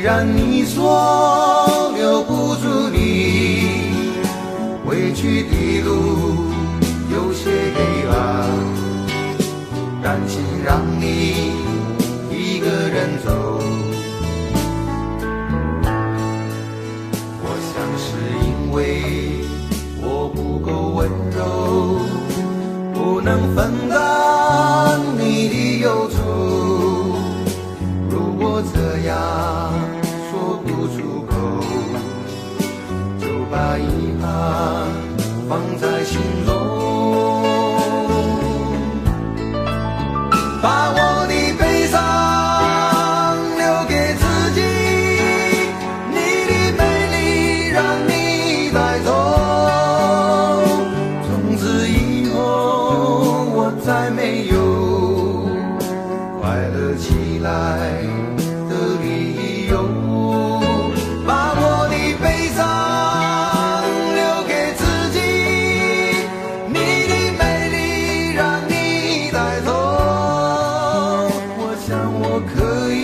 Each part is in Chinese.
然你说留不住你，回去的路有些黑暗，担心让你一个人走。我想是因为我不够温柔，不能分担你的忧愁。如果这样说不出口，就把遗憾放在心中，把我的悲伤留给自己，你的美丽让你带走。从此以后我再没有快乐起来的理由，把我的悲伤留给自己，你的美丽让你带走。我想我可以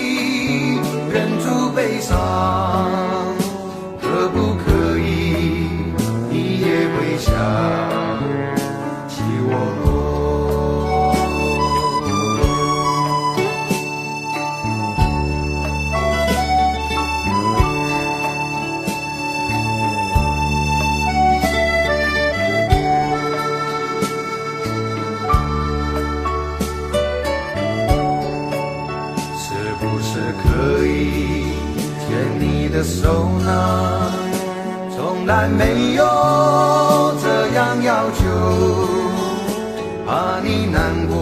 忍住悲伤，可不可以你也会想起我？是不是可以牵你的手呢？从来没有这样要求，怕你难过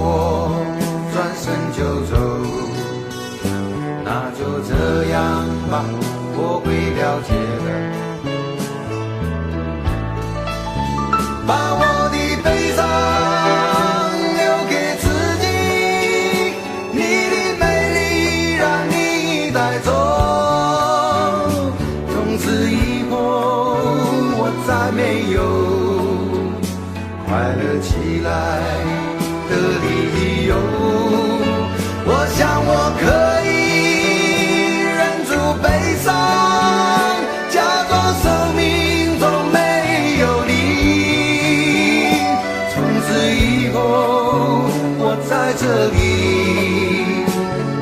转身就走。那就这样吧，我会了解的。把我的悲伤留给自己，你的美丽让你带走。从此以后我再没有快乐起来的理由。我想我可以忍住悲伤，假装生命中没有你。从此以后我在这里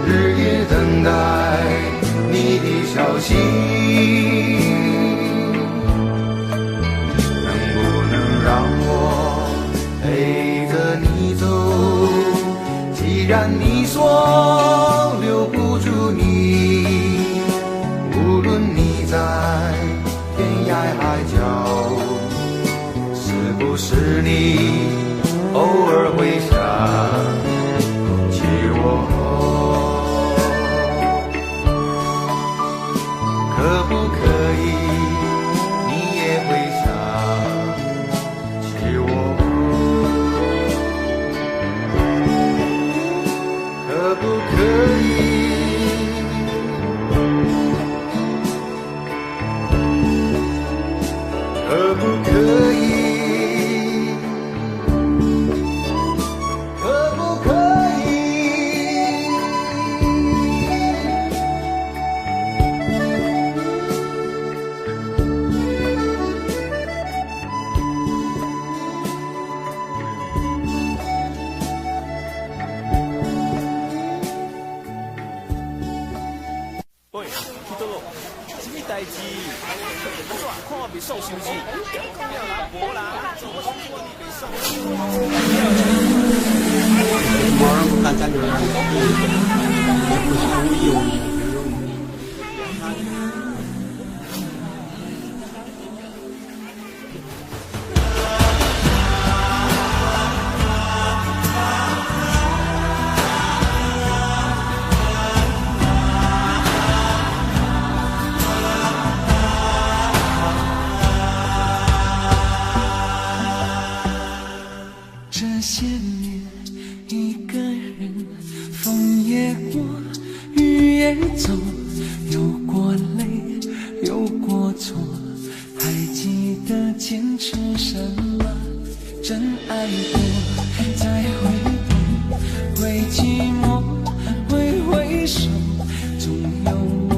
日夜等待你的消息，能不能让我陪着你走？既然你说留不住你，无论你在天涯海角，是不是你偶尔会想起我？可不可以你也会想起我？可不可以？可不可以？可不可以？喂，去倒咯？什么代志？我说看我袂爽是不是？讲了啦，无啦，我说你袂爽。我大家有人也不是无意无意。这些年一个人，风也过，雨也走，有过泪，有过错，还记得坚持什么？真爱过，再回头，会寂寞，会回首，总有梦，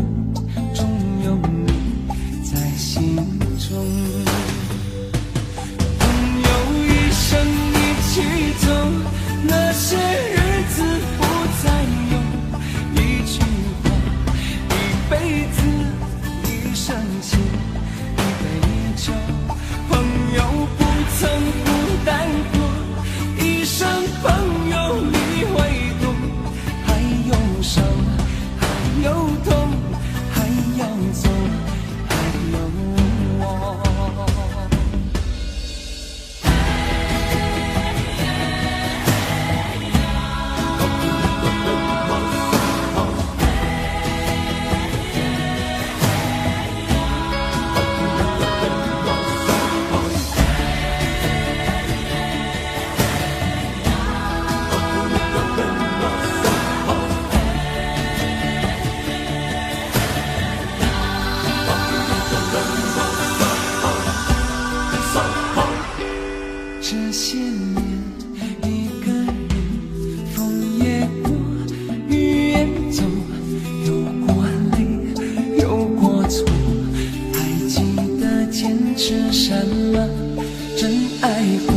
久，朋友不曾孤单过，一生朋友你会懂，还有伤，还有痛，还要走，还有我。这些年一个人，风也过，雨也走，有过泪，有过错，还记得坚持什么？真爱过，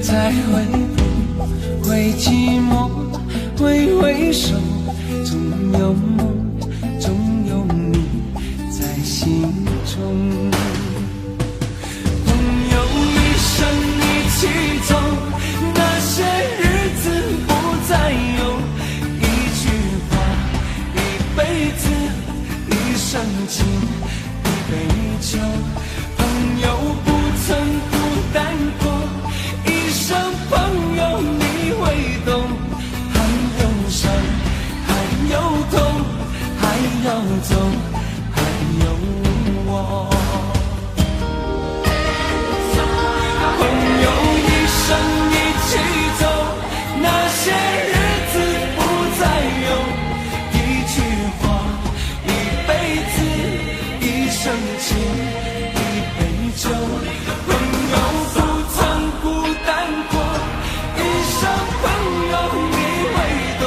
才会不会寂寞，挥挥手，总有梦，总有你在心中。一起走，那些日子不再有，一句话，一辈子，一生情，一杯酒。朋友不曾孤单过，一生朋友你会懂，还有伤，还有痛，还要走，还有我。一生一起走，那些日子不再有，一句话，一辈子，一生情，一杯酒。朋友不曾孤单过，一生朋友你会懂，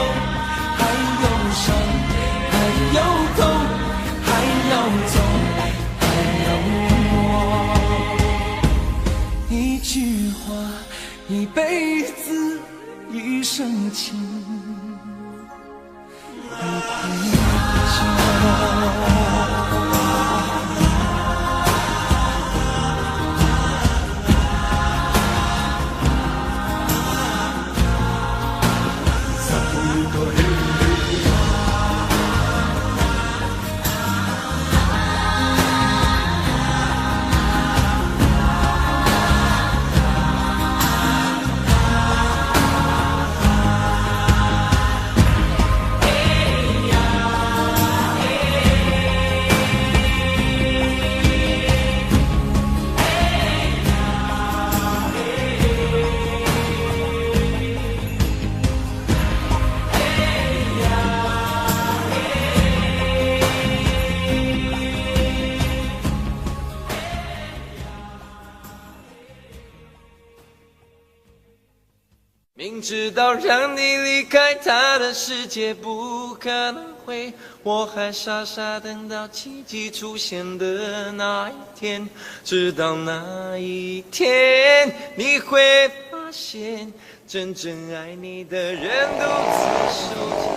还有伤，还有痛，还要走，还有我。一句话，一辈子，一生情，一杯酒。明知道让你离开他的世界不可能会，我还傻傻等到奇迹出现的那一天，直到那一天你会发现真正爱你的人独自守着。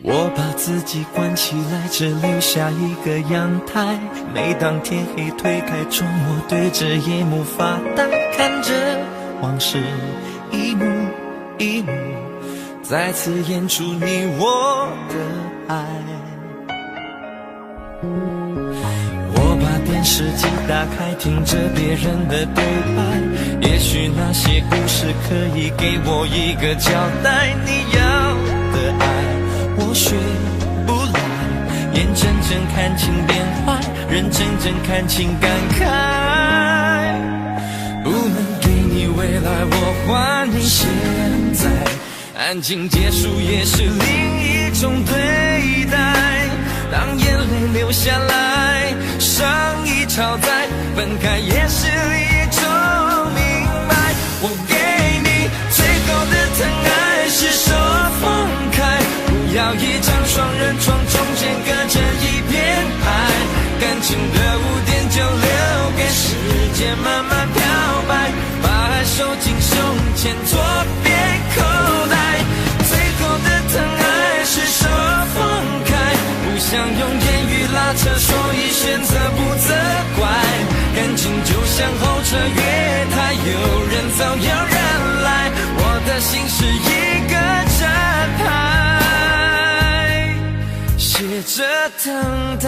我把自己关起来，只留下一个阳台。每当天黑推开窗，我对着夜幕发呆，看着往事一幕一幕再次演出你我的爱。我把电视机打开，听着别人的对白，也许那些故事可以给我一个交代。你要的爱我学不来，眼睁睁看情变坏，人真正看情感慨。不能给你未来，我还你现在，安静结束也是另一种对待。当眼泪流下来，伤已超载，分开也是一种明前，左边口袋。最后的疼爱是手放开，不想用言语拉扯，所以选择不责怪。感情就像候车月台，有人走有人来，我的心是一个站牌，写着等待。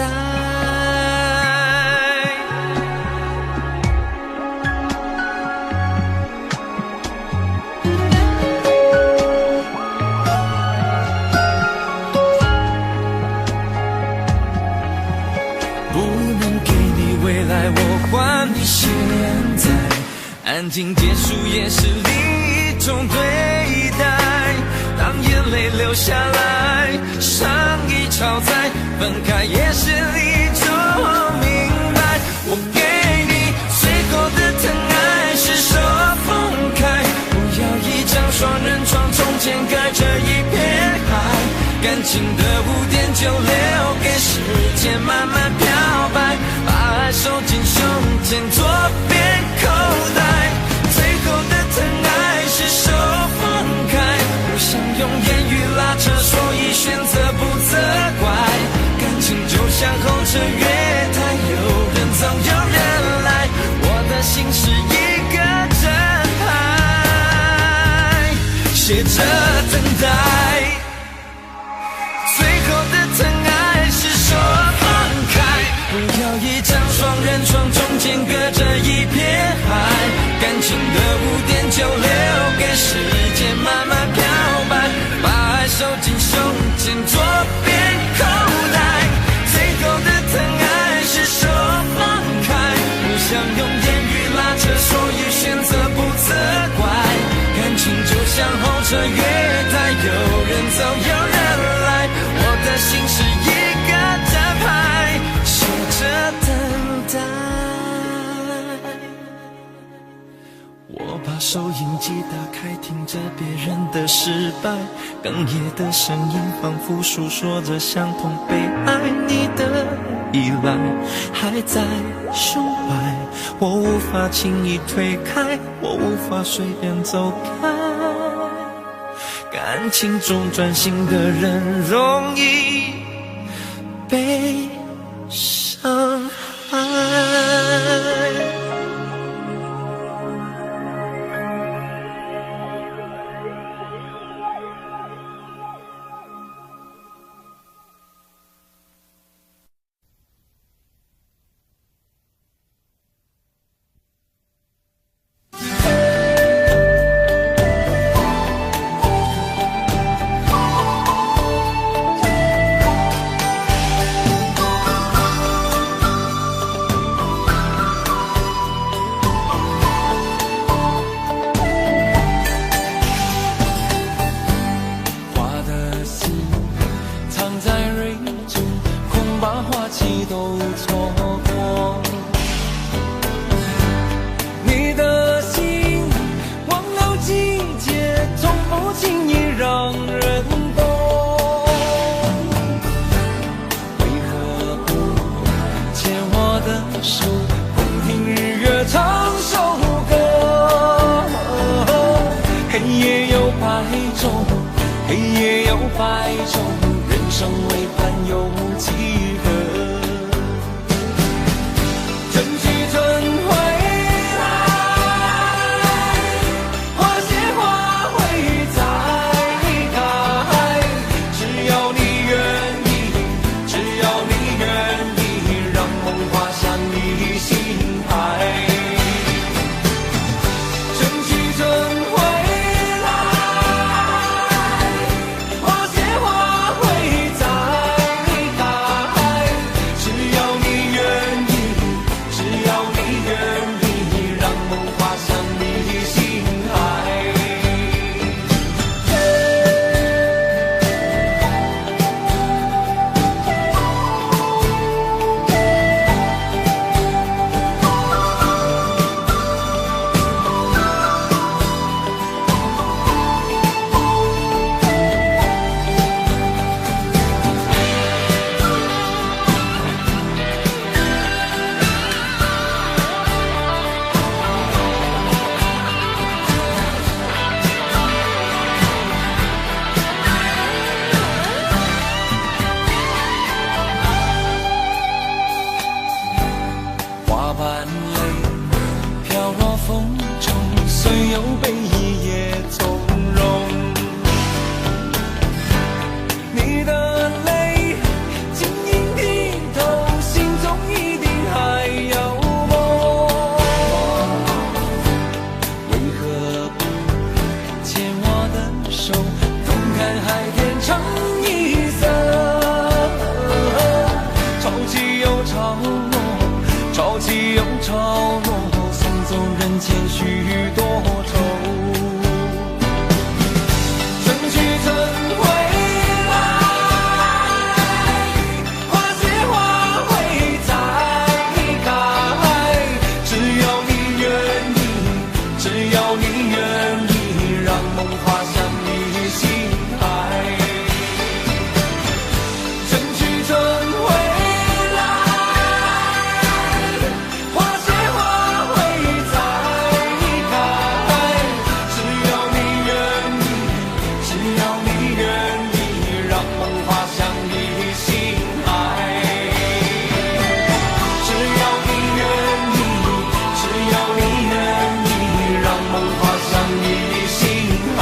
我还你现在，安静结束也是另一种对待。当眼泪流下来，伤已超载，分开也是一种明白。我给你最后的疼爱是手放开，不要一张双人床，中间隔着一片海。感情的污点就留给时间慢慢漂白，把爱收进胸前，左边口袋。最后的疼爱是手放开，不想用言语拉扯，所以选择不责怪。感情就像候车月台，有人走有人来，我的心是一个站牌，写着等待。最后的疼爱是手放开，不要一张双人床，中间隔着一片海。感情的污点就留给时间慢慢漂白，把爱收进胸前，左边口袋。最后的疼爱是手放开，不想用言语拉扯，所以选择不责怪。感情就像候车月台，有人走有人来，我的心是一个站牌，写着等待。我把收音机打开，听着别人的失败，哽咽的声音仿佛诉说着相同悲哀。你的依赖还在胸怀，我无法轻易推开，我无法随便走开。感情中专心的人容易被伤害。花会在有悲意也从容。你的泪晶莹剔透，心中一定还有梦。为何不牵我的手，同看海天成一色？潮起又潮落，潮起又潮落，送走人间许多愁。春去春回来，花谢花会再开。只要你愿意，只要你愿意，让梦滑向你心海。春去春回来，花谢花会再开。只要你愿意，只要你愿意，让梦滑向你心海。只要你愿意，只要你愿意，让梦滑向你心海。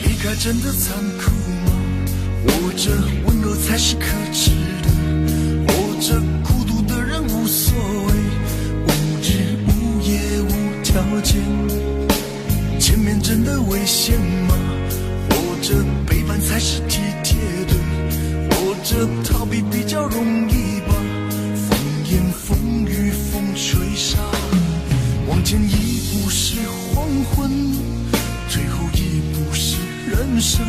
离开真的残酷吗？或者温柔才是可耻的？或者孤独的人无所谓，无日无夜无条件？前面真的危险吗？或者背叛才是体贴的？或者逃避比较容易吧？风言风语风吹沙，往前一步是黄昏，最后一步是人生。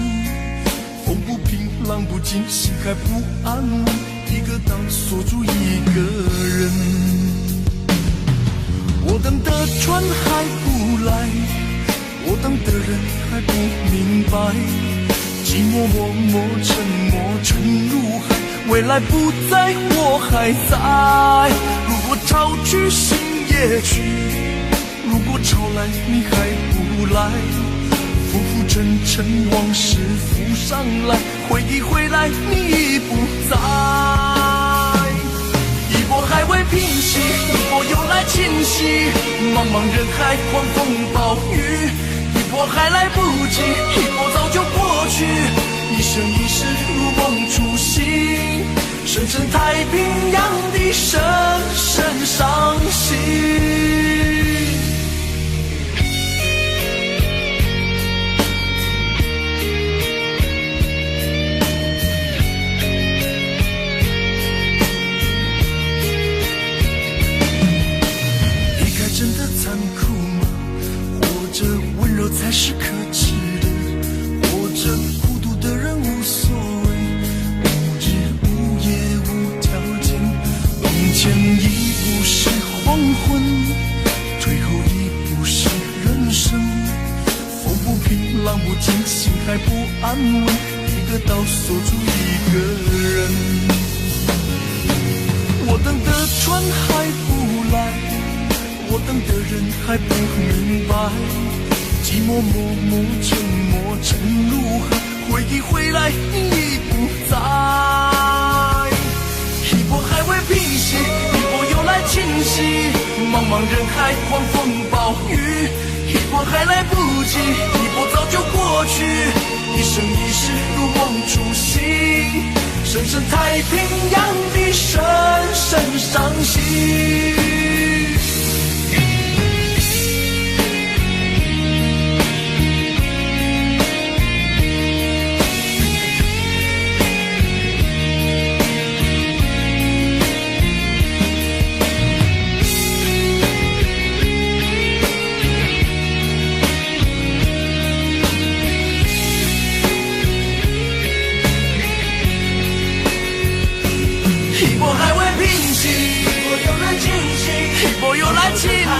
风不平浪不静，心还不安稳，一个岛锁住一个人。我等的船还不来，我等的人还不明白，寂寞默默沉没沉入海，未来不在我还在。如果潮去心也去，如果潮来你还不来，浮浮沉沉往事浮上来，回忆回来你已不在。一波还未平息，一波又来侵袭，茫茫人海狂风暴雨，一波还来不及，一波早就过去，一生一世如梦初醒，深深太平洋的深深伤心。才是可耻的，或者孤独的人无所谓，无日无夜无条件。往前一步是黄昏，最后一步是人生。风不平浪不静，心还不安稳，一个岛锁住一个人。我等的船还不来，我等的人还不明白，寂寞默默沉没沉入海，回忆回来你已不在。一波还未平息，一波又来侵袭，茫茫人海狂风暴雨，一波还来不及，一波早就过去，一生一世如梦初醒，深深太平洋的深深伤心。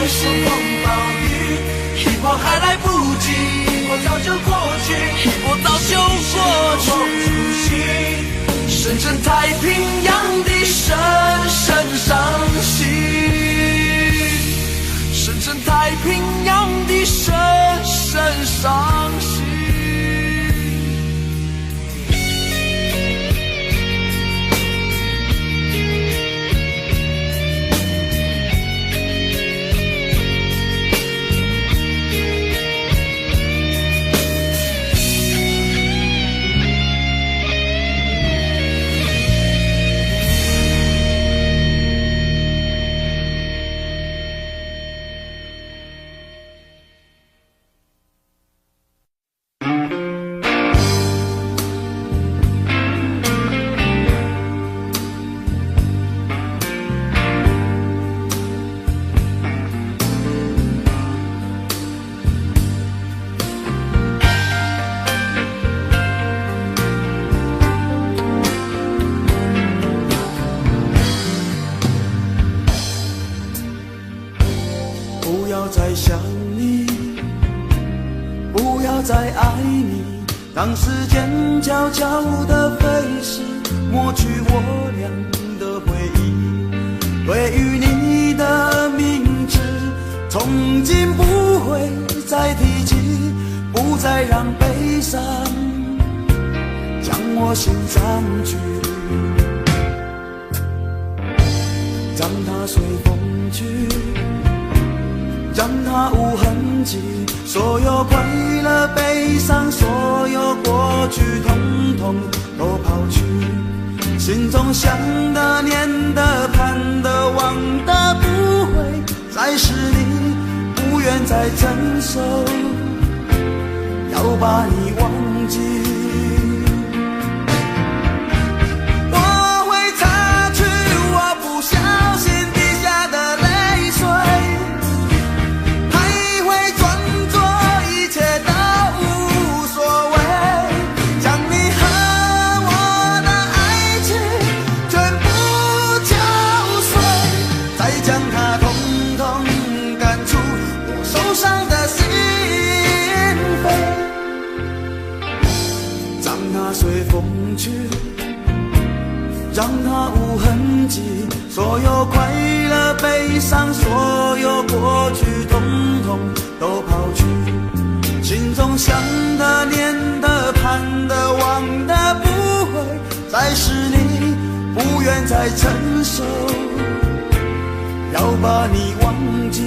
是风暴雨，一波还来不及，一波早就过去，一波早就过去。深深太平洋的深深伤心，深深太平洋的深深伤心。再想你，不要再爱你，当时间悄悄地飞逝，抹去我俩的回忆。对于你的名字，从今不会再提起，不再让悲伤将我心上去，让它随风去，让它无痕迹，所有快乐悲伤，所有过去统统都抛去，心中想的念的盼的望的不会再是你，不愿再承受，要把你忘记。我会擦去我不小心滴下的泪水，随风去，让它无痕迹，所有快乐悲伤，所有过去统统都抛去，心中想的念的盼的望的不会再是你，不愿再承受，要把你忘记。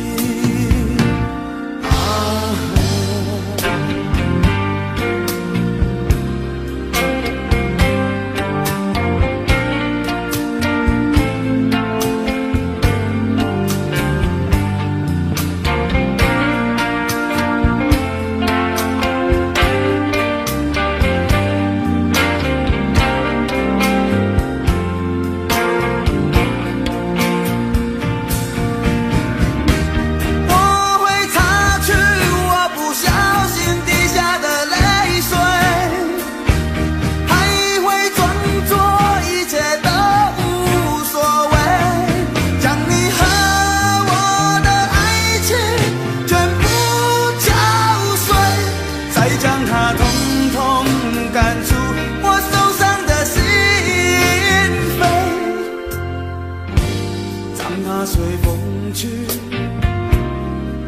随风去，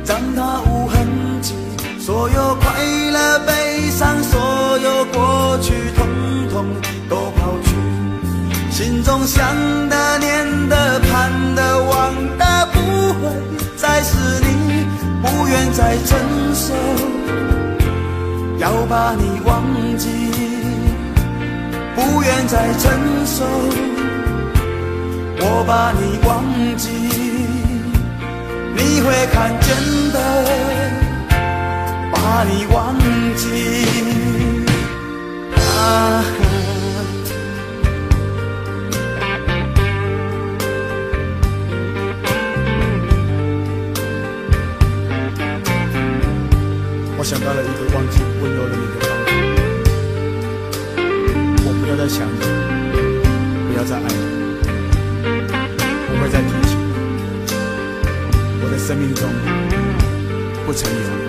让它无痕迹，所有快乐悲伤，所有过去统统都抛去，心中想的念的盼的望的不会再是你，不愿再承受，要把你忘记，不愿再承受，我把你忘记，你会看见的，把你忘记啊。我想到了一个忘记温柔的你的方法，我不要再想你，不要再爱你，不会再提起，我的生命中不曾有。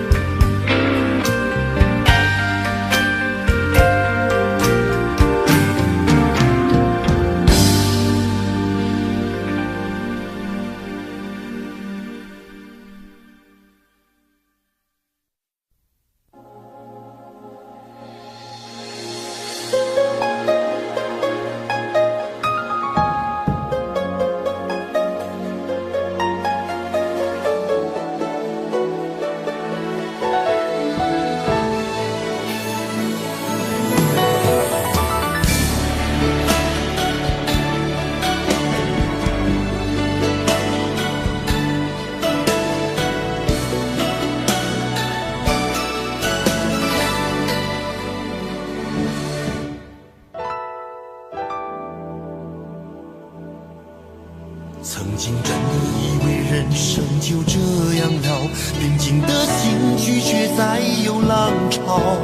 曾经真的以为人生就这样了，平静的心拒绝再有浪潮，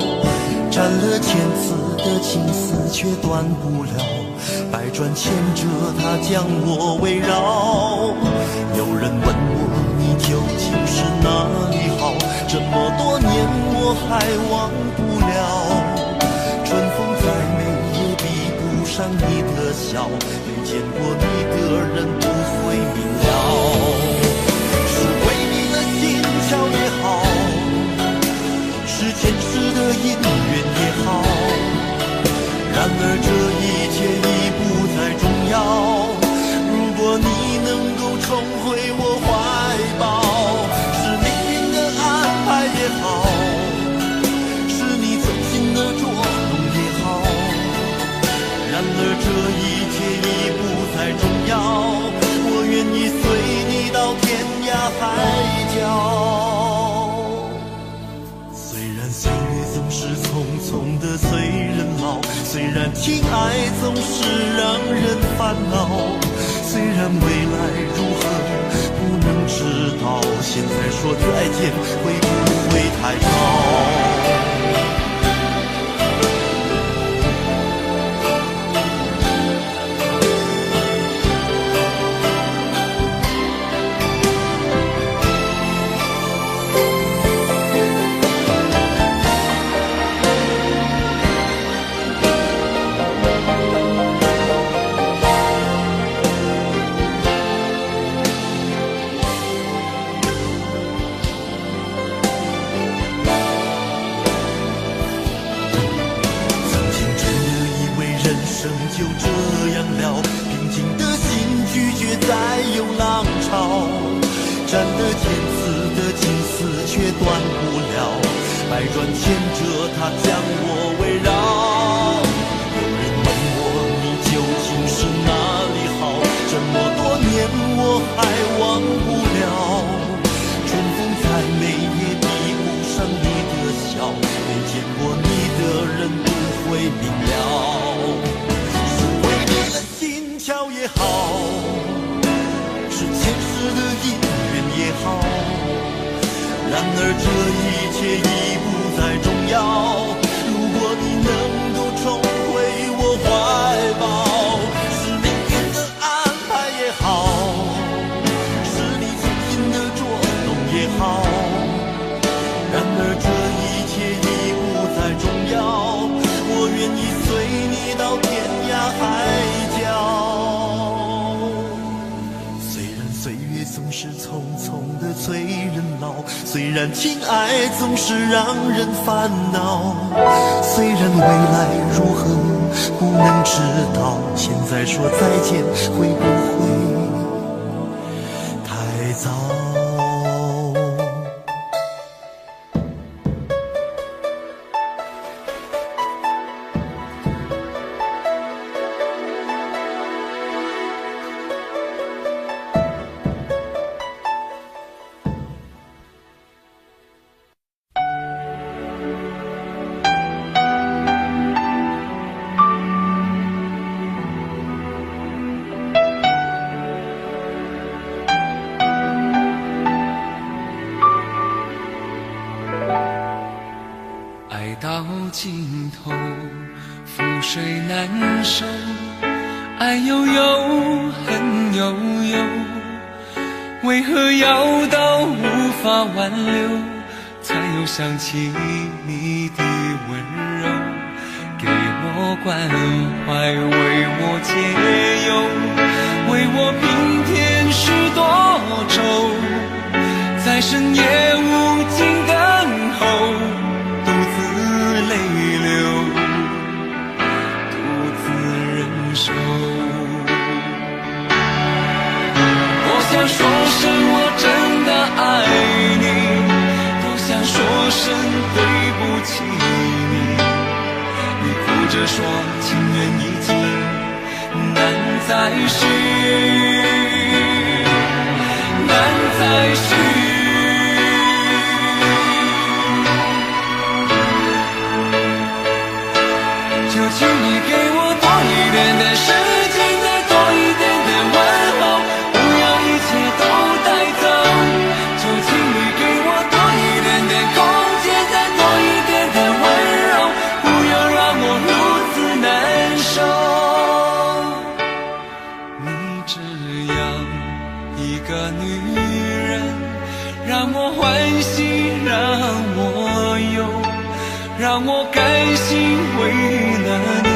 斩了千次的情丝却断不了，百转千折它将我围绕。有人问我你究竟是哪里好，这么多年我还忘不了，春风再美也比不上你的笑，没见过你的人不会明了，是为你的心跳也好，是前世的姻缘也好，然而这一切已不再重要，如果你能够重回我怀抱，是命运的安排也好，是你存心的捉弄也好，然而这一切已不再重要，我愿意随你到天涯海角。虽然岁月总是匆匆的随人老，虽然情爱总是让人烦恼，虽然未来如何不能知道，现在说再见会不会太早？就这样了，平静的心拒绝再有浪潮，斩了千次的情丝却断不了，百转千折它将我围绕。有人问我你究竟是哪里好，这么多年我还忘不了，春风再美也比不上你的笑，没见过你的人不会明了，也好，是前世的姻缘也好，然而这一切已不再重要，如果你能够重回我怀抱，是命运的安排也好，是你存心的捉弄也好，然而这一切已不再重要，我愿意随你到天涯海角。总是匆匆的催人老，虽然情爱总是让人烦恼，虽然未来如何不能知道，现在说再见会不会太早？到尽头，覆水难收，爱悠悠，恨悠悠，为何要到无法挽留，才又想起你的温柔，给我关怀，为我解忧，为我平添许多愁，在深夜无尽等候，独自泪流，独自忍受。多想说声我真的爱你，多想说声对不起你，你哭着说情缘已尽难再续，难再续。就请你给我多一点的时间，再多一点的问候，不要一切都带走。就请你给我多一点的空间，再多一点的温柔，不要让我如此难受。你这样一个女人，让我欢喜，让我忧，让我甘心为了你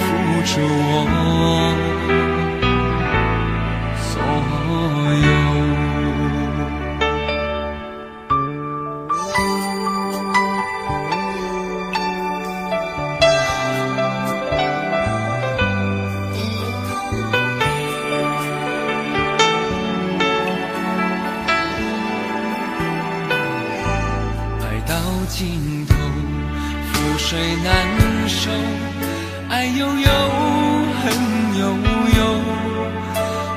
付出我所有。爱到尽头覆水难收，爱悠悠，恨悠悠，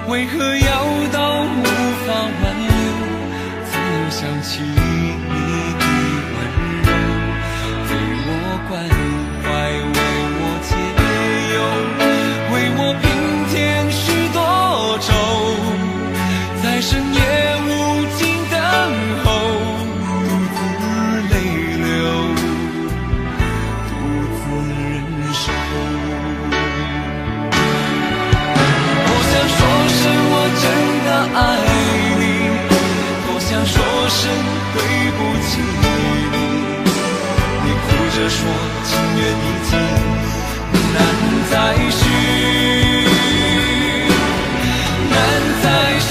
为何要到无法挽留，才又想起你的温柔，给我关怀，为我解忧，为我平添许多愁，在深夜无尽等候，独自泪流，独自忍受。多想说声我真的爱你，多想说声对不起你，你哭着说情缘已尽难再续，难再续。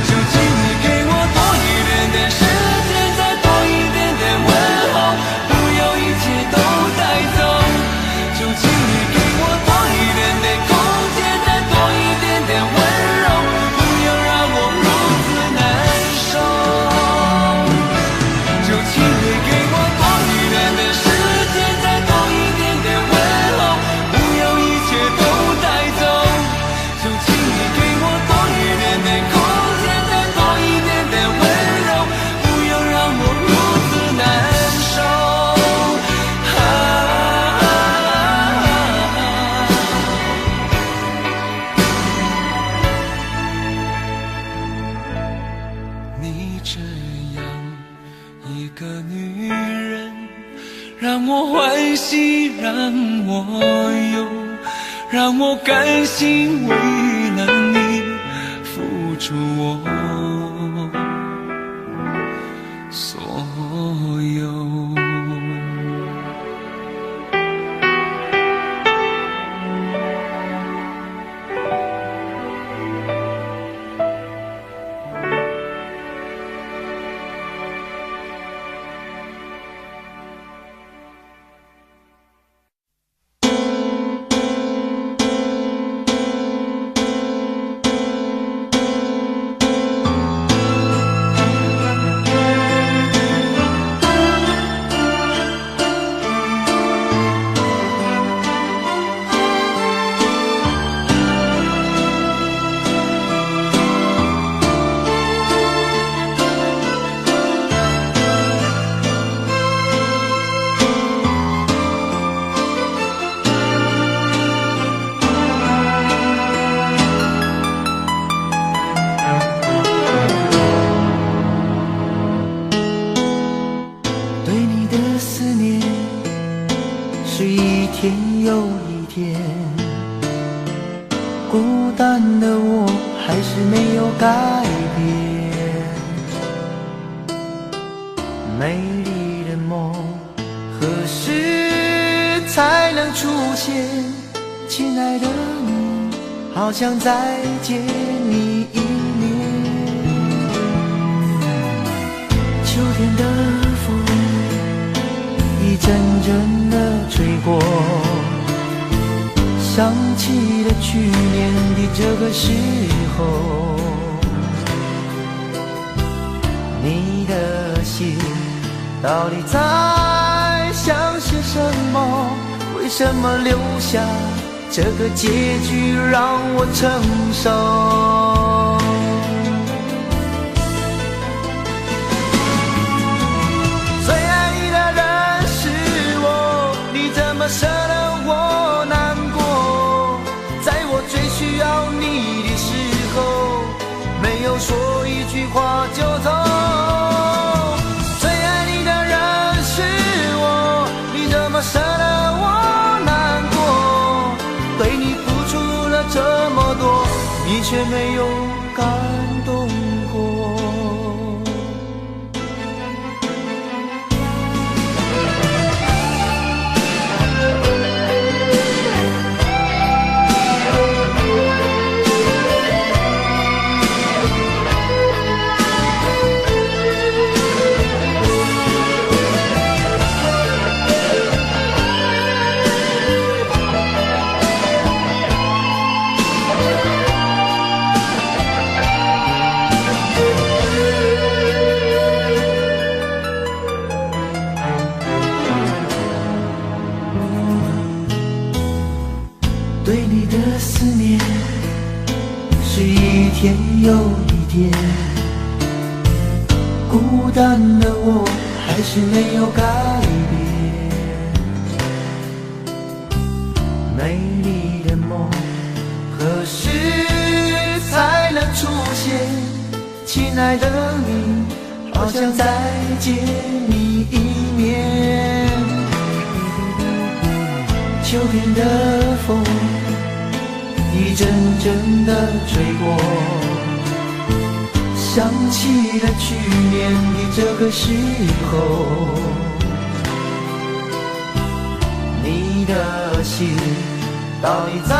就请你给我多一点的时间，再多一点的问候，不要一切都带走。就请你给我多一点的空间，再多一点的温柔，不要让我如此难受。就请你给我多一点的时间，再多一点的问候，不要一切都带走。就请你给我多一点的空间，再多一点的温柔，不要让我如此难受。你这样一个女人，让我欢喜，让我忧，让我甘心为了你付出我所有。还是没有改变。美丽的梦何时才能出现？亲爱的你，好想再见你一面。秋天的风一阵阵的吹过，想起了去年的这个时候，你的心到底在想些什么？为什么留下这个结局让我承受？最爱你的人是我，你怎么舍得我难过？在我最需要你的时候，没有说一句话就走。最爱你的人是我，你怎么舍得我难过？对你付出了这么多，你却没有感动过。对你的思念是一天又一天，孤单的我还是没有改变。美丽的梦何时才能出现？亲爱的你，好想再见你一面。秋天的风一阵阵的吹过，想起了去年的这个时候，你的心到底在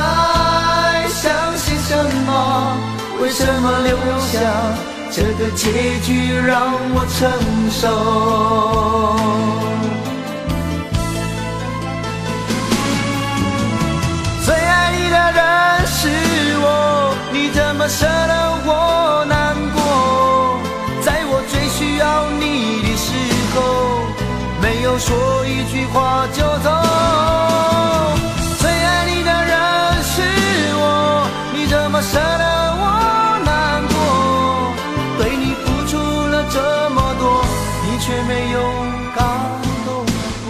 想些什么？为什么留下这个结局让我承受？最爱你的人是我，你怎么舍得我难过？在我最需要你的时候，没有说一句话就走。最爱你的人是我，你怎么舍得我难过？对你付出了这么多，你却没有感动过。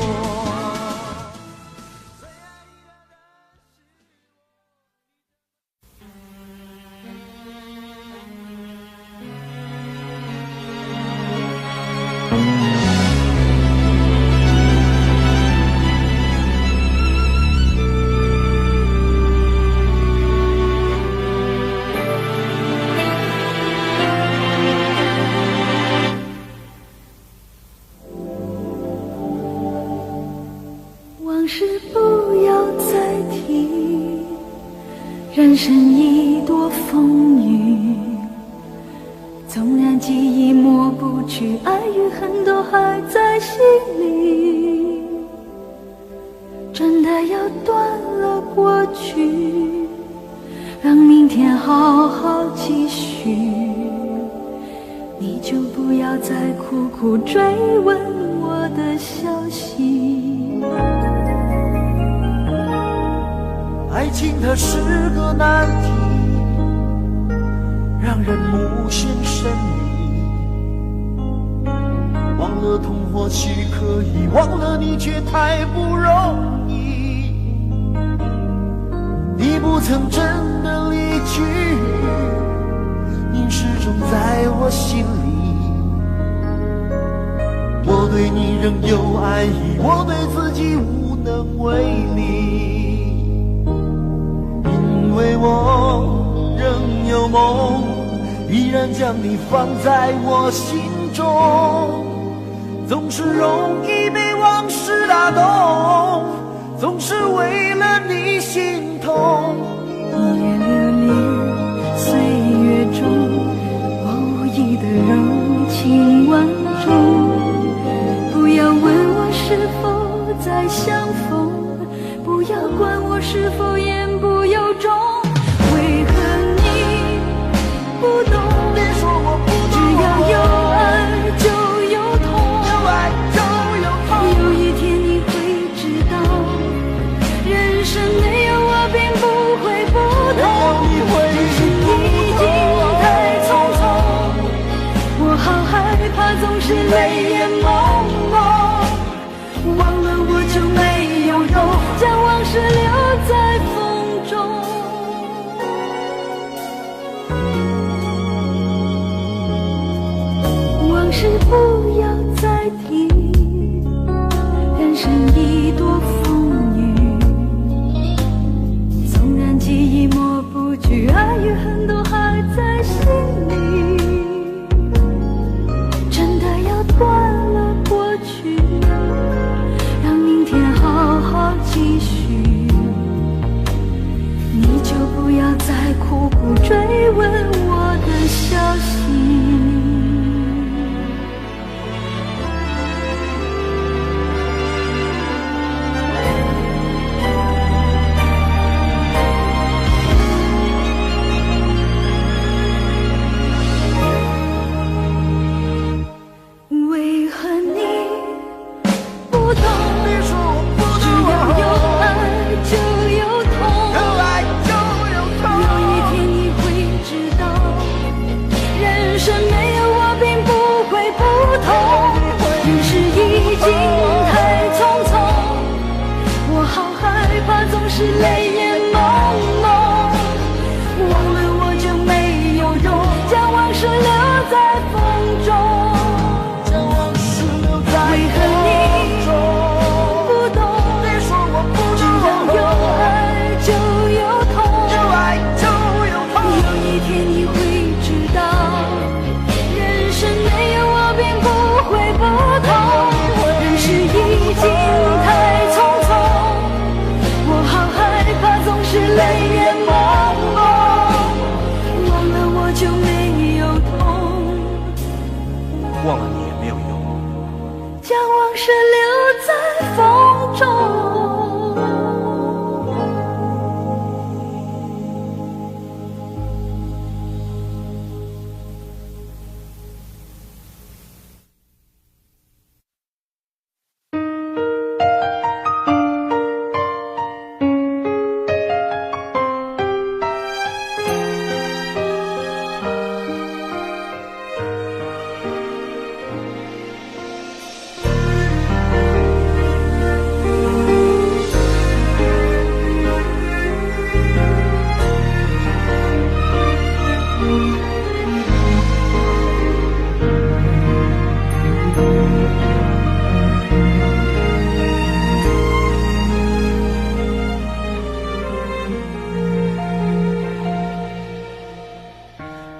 往事不要再提，人生已多风雨，纵然记忆抹不去，爱与恨都还在心里。真的要断了过去，让明天好好继续，你就不要再苦苦追问我的消息。爱情它是个难题，让人无限神秘。忘了痛或许可以，忘了你却太不容易。你不曾真的离去，你始终在我心里。我对你仍有爱意，我对自己无能为力。因为我仍有有梦，依然将你放在我心中。总是容易被往事打动，总是为了你心痛。一夜流连岁月中，我无意的柔情万种。不要问我是否再相逢，不要管我是否言不由衷。为何你不懂？别说我不懂，只要有爱就有痛，有爱就有痛。有一天你会知道，人生没有我并不会不同。只是已经太匆匆，我好害怕总是泪眼朦胧。忘了我就没有用，将往事留在风中。往事不要再提，人生已多风雨。纵然记忆抹不去，爱与恨都还在心里。真的要断了过去，让明天好好继续。你就不要再苦苦追问我的消息。为何你不懂？别说我不懂，只要有爱就有痛，有爱就有痛。有一天你会知道，人生没有我并不会不同。人世已经太匆匆，我好害怕总是泪眼朦胧。忘了我就没有用，将往事留在风中。为何你不懂？别说我不懂，只要有爱就有痛，有爱就有痛。有一天你会知道，人生没有我并不会不同。人世已经太匆匆，我好害怕总是泪眼朦胧。忘了我就没有痛，忘了你也没有用。将往事留在风中。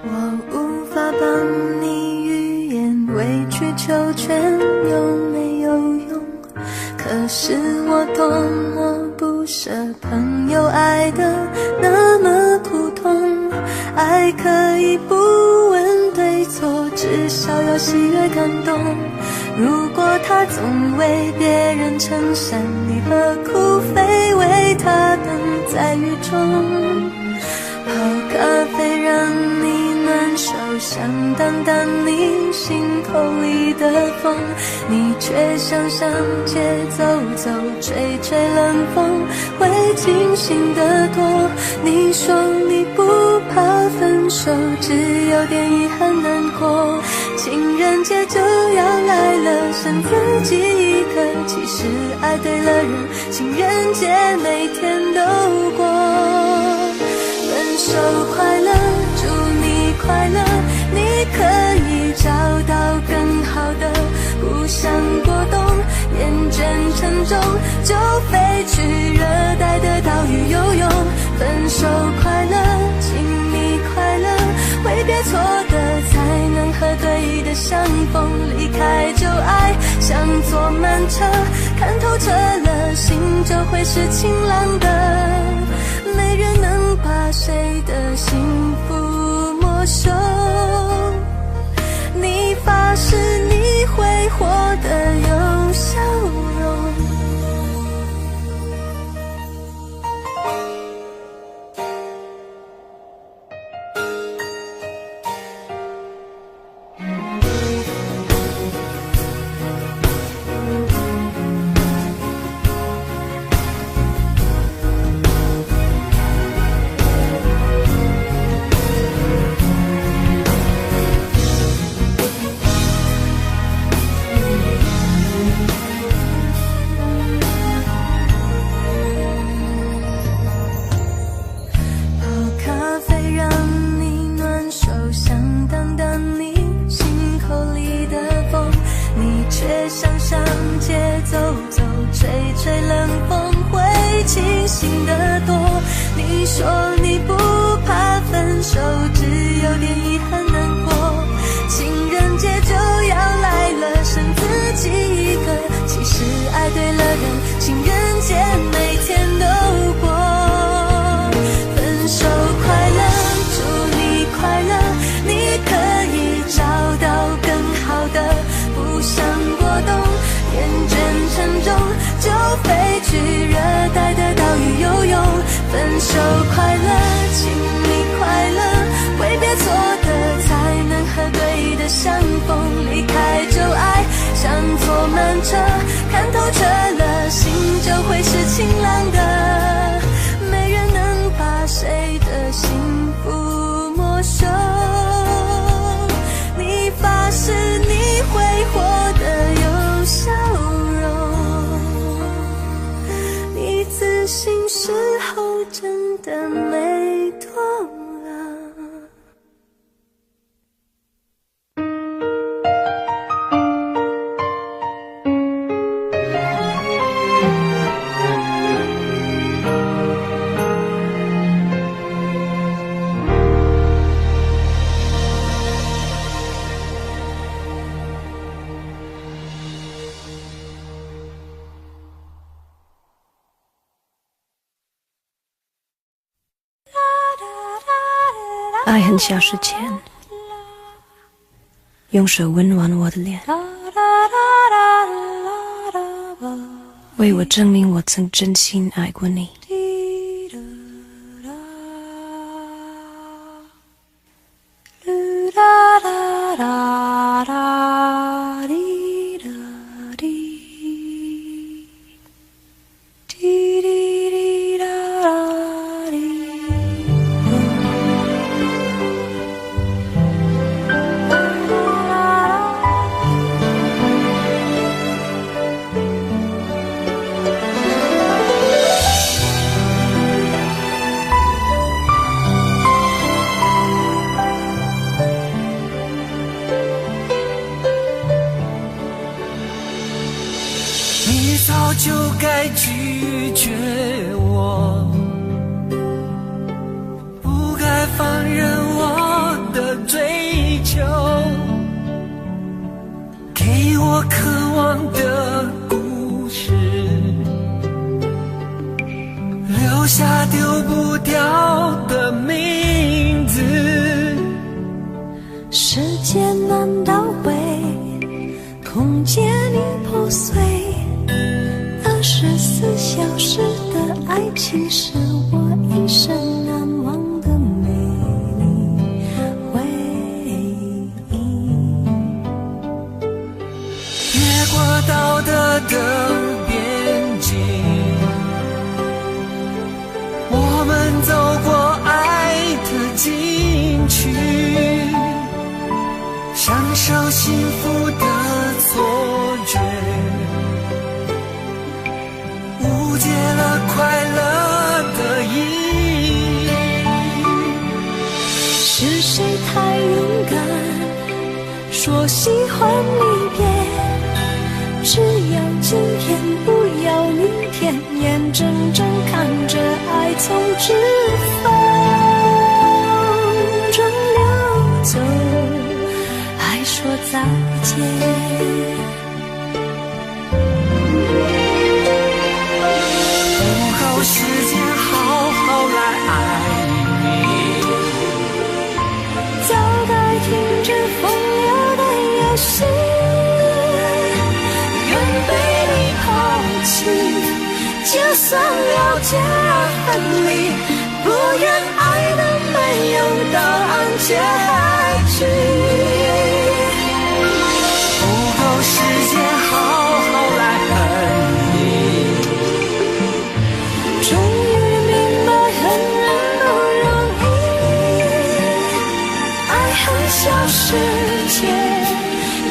我无法帮你预言，委曲求全有没有用？可是我多么不舍朋友爱的那么苦痛。爱可以不问对错，至少要喜悦感动。如果他总为别人撑伞，你何苦非为他等在雨中？泡咖啡让你暖手，想挡挡你心口里的风，你却想上街走走，吹吹冷风，会清醒得多。你说你不怕分手，只有点遗憾难过。情人节就要来了，剩自己一个，其实爱对了人，情人节每天都过。分手快乐，祝你快乐，你可以找到更好的，不想过冬，厌倦沉重，就飞去热带的岛屿游泳。分手快乐，请你快乐，错的才能和对的相逢，离开旧爱像坐慢车，看透彻了心就会是晴朗的，没人能把谁的幸福没收，你发誓你会活得有笑容。分手快乐，请你快乐，挥别错的才能和对的相逢，离开旧爱像坐慢车，看透彻了心就会是晴朗的，没人能把谁的幸福没收，你发誓你会活得有笑容，你自信时候真的没多了。爱很小时前，用手温暖我的脸，为我证明我曾真心爱过你。你早就该拒绝我，不该放任我的追求，给我渴望的故事，留下丢不掉的名字。时间难倒回，空间已破碎，24小时的爱情是我一生难忘的美丽回忆。越过道德的边境，我们走过爱的禁区，享受幸福的错觉，误解了快乐的意义。是谁太勇敢，说喜欢离别，只要今天不要明天，眼睁睁看着爱从指缝中溜走。再见。不够时间好好来爱你，早该停止风流的游戏，愿被你抛弃，就算了解而分离，不愿爱的没有答案结局。不够时间好好来恨你，终于明白恨人不容易，爱恨消失前，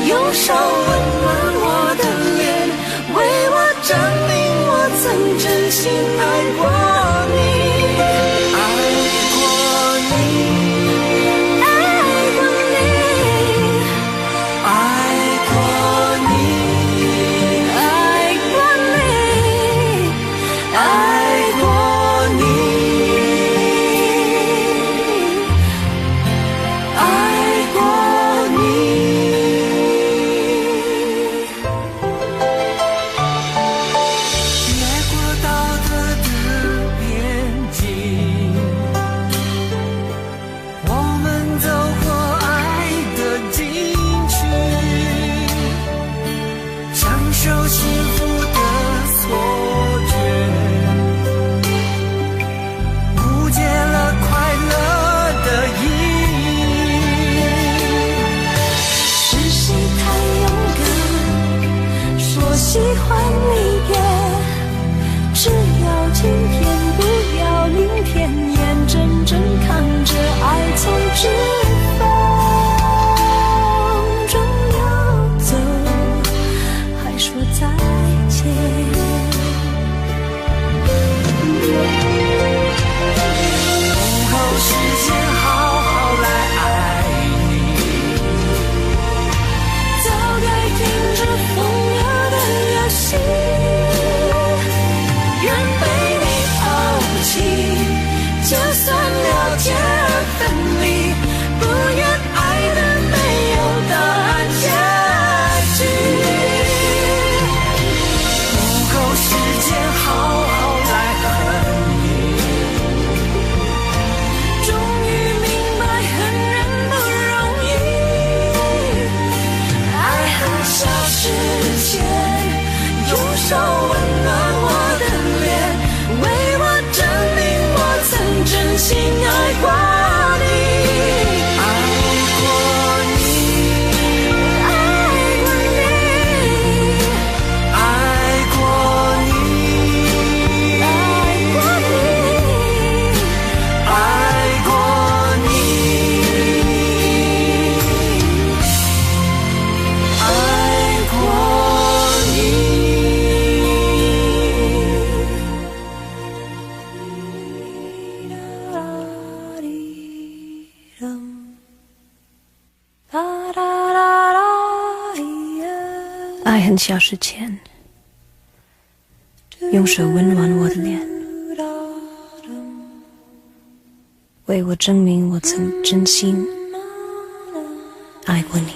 用手温暖我的脸，为我证明我曾真心爱过你。喜欢离别，只要今天，不要明天，眼睁睁看着爱从指缝中游走，还说再见。不够时间好好来爱你，早该停止风流的游戏，愿被你抛弃，就算了解而分离，不愿爱的没有答案结局。不够时间好好来恨你，终于明白恨人不容易，爱恨消失前，用手温暖我的脸，为我证明我曾真心爱过你。爱恨消失前，用手温暖我的脸，为我证明我曾真心爱过你。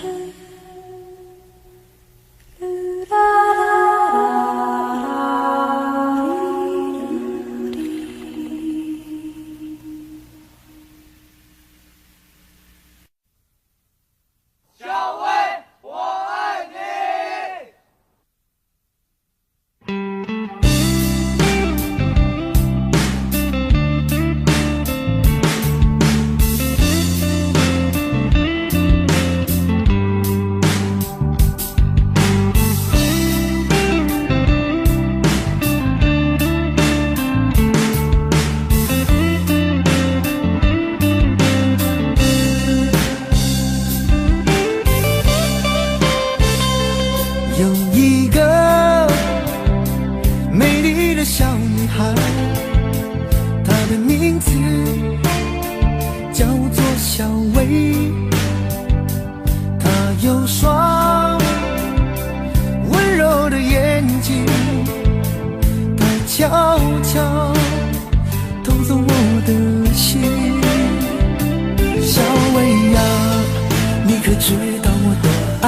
知道我的爱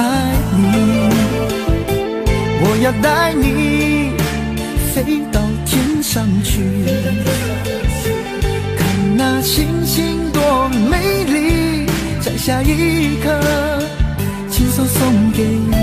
带你飞到天上去，看那星星多美丽，在下一刻亲手送给你。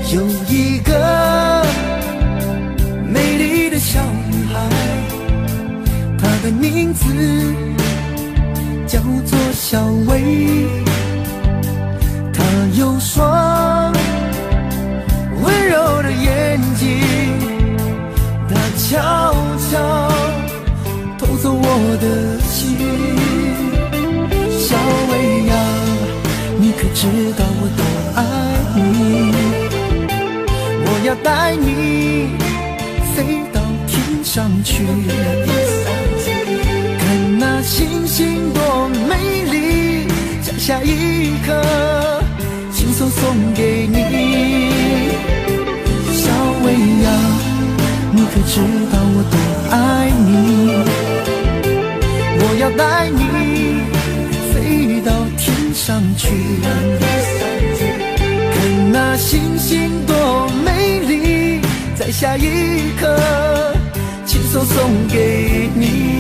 有一个美丽的小女孩，她的名字叫做小薇，她有双温柔的眼睛，她悄悄偷走我的心。小薇呀，你可知道我多爱你？我要带你飞到天上去，看那星星多美丽，在下一刻亲手送给你。小薇呀，你可知道我多爱你？我要带你飞到天上去，看那星星多美丽，在下一刻亲手送给你。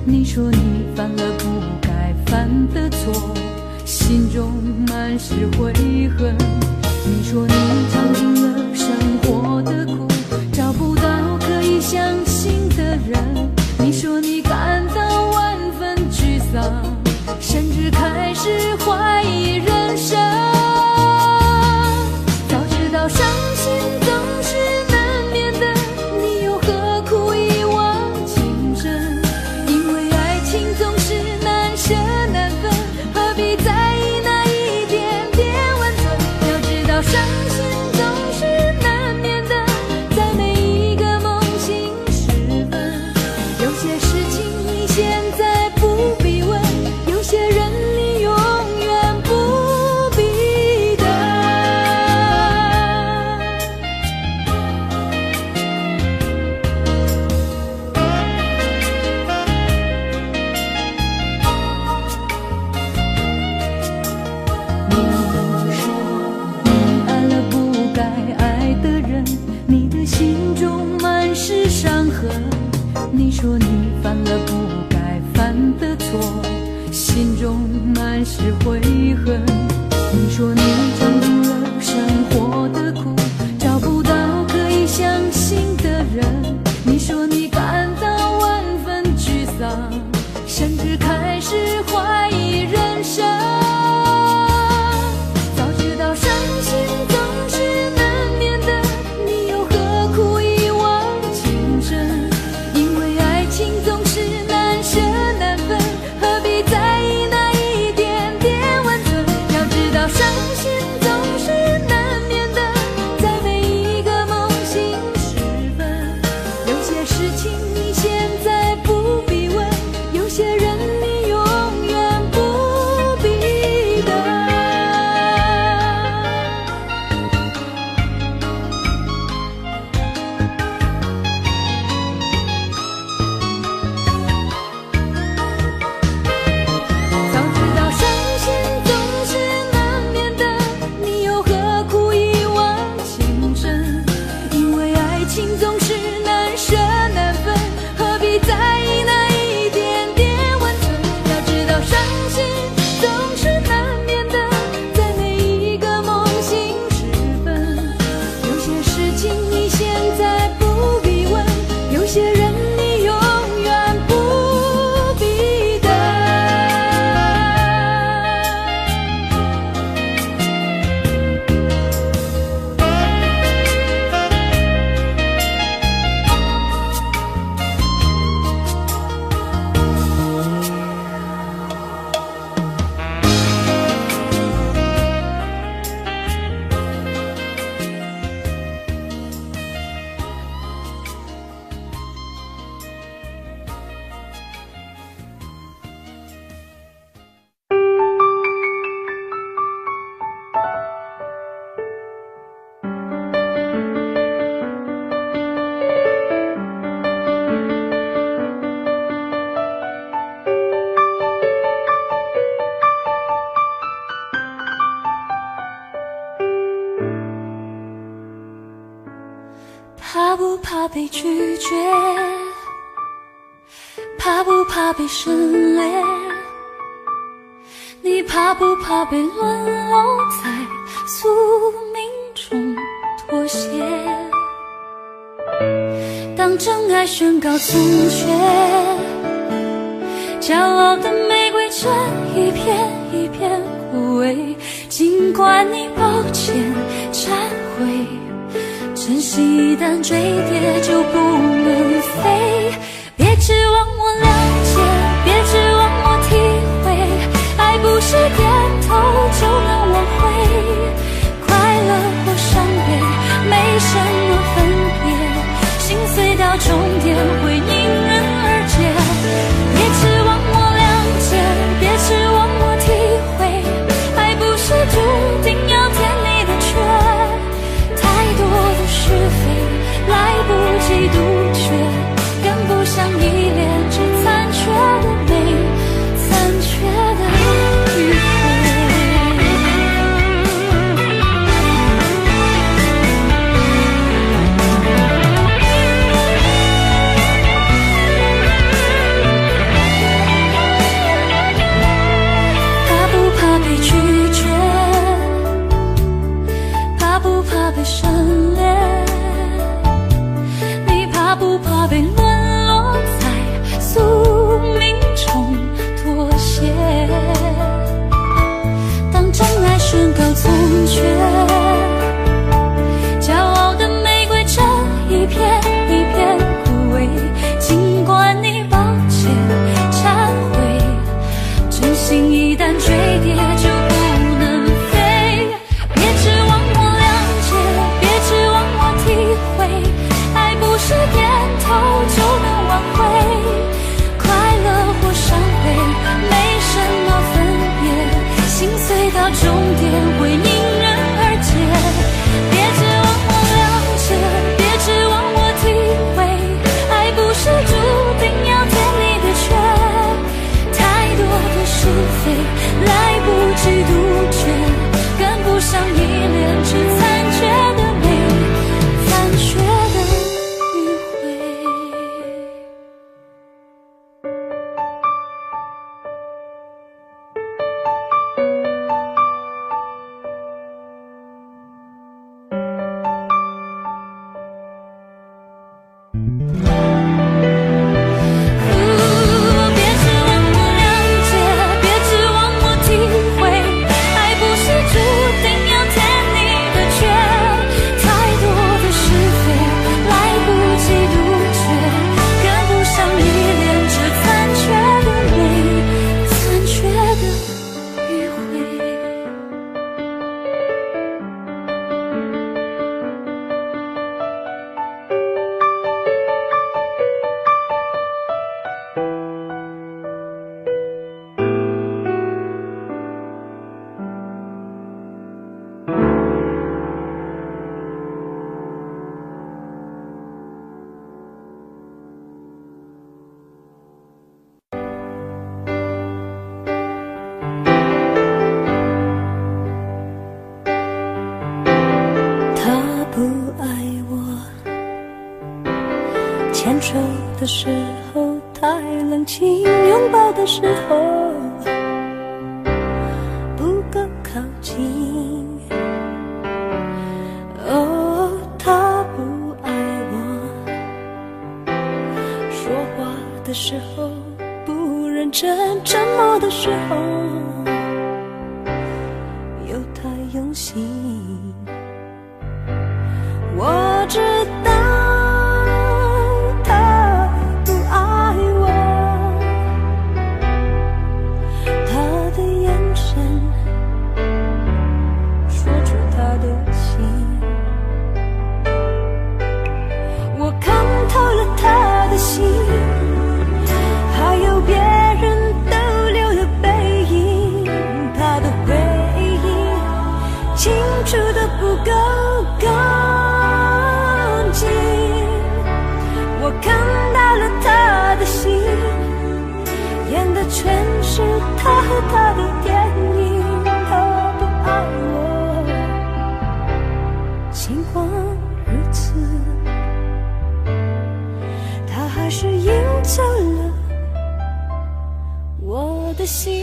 你说你犯了不该犯的错，心中满是悔恨。你说你尝尽了生活的苦，找不到可以相信的人。你说你感到万分沮丧，甚至开始怀疑人生。早知道伤心总是难免的，你又何苦一往情深？因为爱情总是难舍难分，何必在意那一点点温存？要知道伤心总是难免的，在每一个梦醒时分。有些事情你现在不必问，有些人你永远不必等。你说你爱了不该爱的人，你的心中满是伤痕。你说你犯了不该犯的错，心中满是悔恨。你说你尝尽了生活的苦，找不到可以相信的人。你说你感到万分沮丧，甚至开始怀疑人生。早知道伤心总是难免的，你又何苦一往情深？因为爱情总是难舍难分，何必在意那一点点温被拒绝？怕不怕被省略？你怕不怕被沦落在宿命中妥协？当真爱宣告从缺，骄傲的玫瑰正一片一片枯萎。尽管你抱歉忏悔，真心一旦坠跌就不能飞。别指望我了解，别指望我体会，爱不是点头就能挽回。快乐或伤悲没什么分别，心碎到终点会迎刃而解。别指望我了解，别指望我体会，爱不是注定要填你的缺。太多的是非来不及杜绝，跟不上依恋，只残缺的美，残缺的迂回。怕不怕被拒绝？怕不怕被省略？你怕不怕被沦落在宿命中妥协？当真爱宣告从缺，骄傲的玫瑰正一片一片枯萎。尽管你抱歉忏悔，真心一旦坠跌就不能飞。别指望我了解，别指望我体会，爱不是点头就能挽回。快乐或伤悲没什么分别，心碎到终点会迎刃而解。别指望我了解，别指望我体会，爱不是注定要填你的缺。太多的是非来不及杜绝，跟不上依恋，只残缺的美，残缺的迂回。别指望我了解，别指望我体会，爱不是注定要填你的缺。太多的是非来不及杜绝，跟不上依恋，只残缺的美，残缺的迂回。他不爱我，牵手的时候太冷清，拥抱的时候不够靠近。哦，他不爱我，说话的时候不认真，沉默的时候又太用心。我知道他不爱我，他的眼神说出他的心。我看透了他的心，还有别人逗留的背影，他的回忆清楚的不够干净。我看到了他的心，演的全是他和他的电影。他不爱我，尽管如此。心。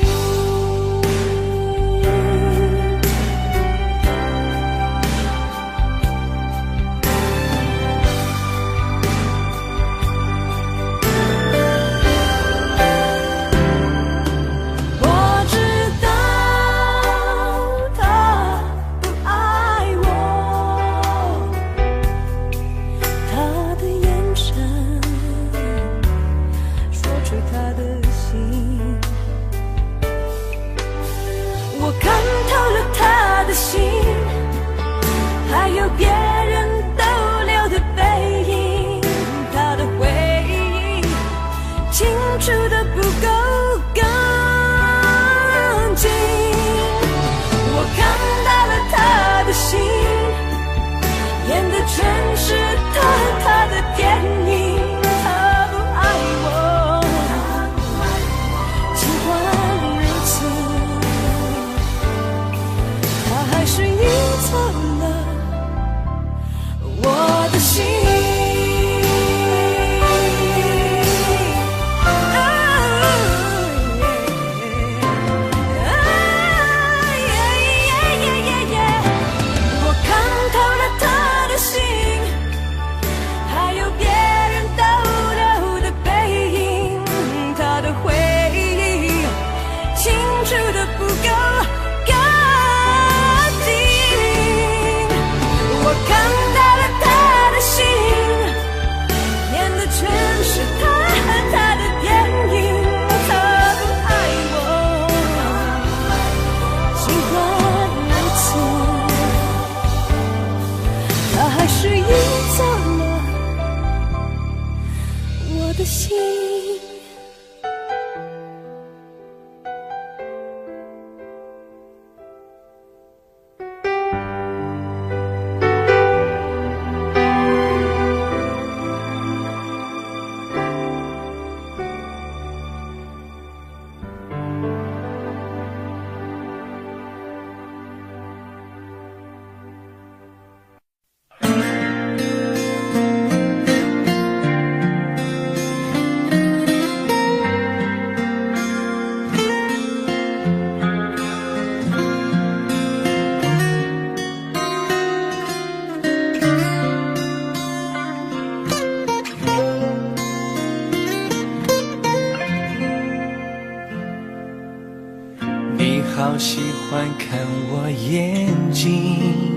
别人逗留的背影，他的回忆清楚的不够干净。我看到了他的心，演的全是他的电影。他不爱我，尽管如此，他还是赢走了我的心。我看透了他的心，还有别人逗留的背影，他的回忆清楚的不够干净。我看全是他的电影。他不爱我，尽管如此，他还是赢走了我的心。好喜欢看我眼睛，